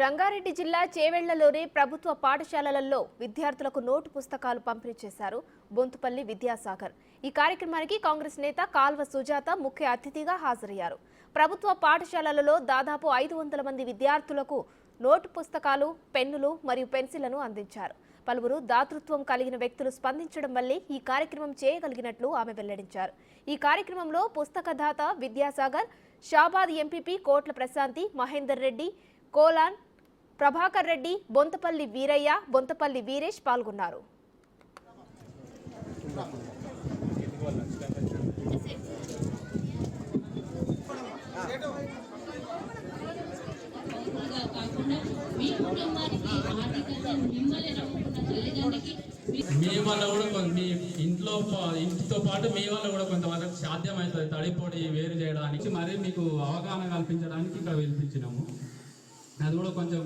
రంగారెడ్డి జిల్లా చేవెళ్లలోని ప్రభుత్వ పాఠశాలలలో విద్యార్థులకు నోటు పుస్తకాలు పంపిణీ చేశారు బొంతుపల్లి విద్యాసాగర్. ఈ కార్యక్రమానికి కాంగ్రెస్ నేత కాల్వ సుజాత ముఖ్య అతిథిగా హాజరయ్యారు. ప్రభుత్వ పాఠశాలలలో దాదాపు 500 మంది విద్యార్థులకు నోటు పుస్తకాలు, పెన్నులు మరియు పెన్సిళ్లను అందించారు. పలువురు దాతృత్వం కలిగిన వ్యక్తులు స్పందించడం వల్లే ఈ కార్యక్రమం చేయగలిగినట్లు ఆమె వెల్లడించారు. ఈ కార్యక్రమంలో పుస్తకదాత విద్యాసాగర్, షాబాద్ ఎంపీపీ కోట్ల ప్రశాంతి, మహేందర్ రెడ్డి, కోలాన్, ప్రభాకర్ రెడ్డి, బొంతపల్లి వీరయ్య, బొంతపల్లి వీరేష్ పాల్గొన్నారు. మీ వల్ల కూడా మీ ఇంటితో పాటు మీ వల్ల కూడా కొంతవరకు సాధ్యమవుతుంది తడిపొడి వేరు చేయడానికి, మరి మీకు అవగాహన కల్పించడానికి ఇక్కడ పిలిపించినాము. అది కూడా కొంచెం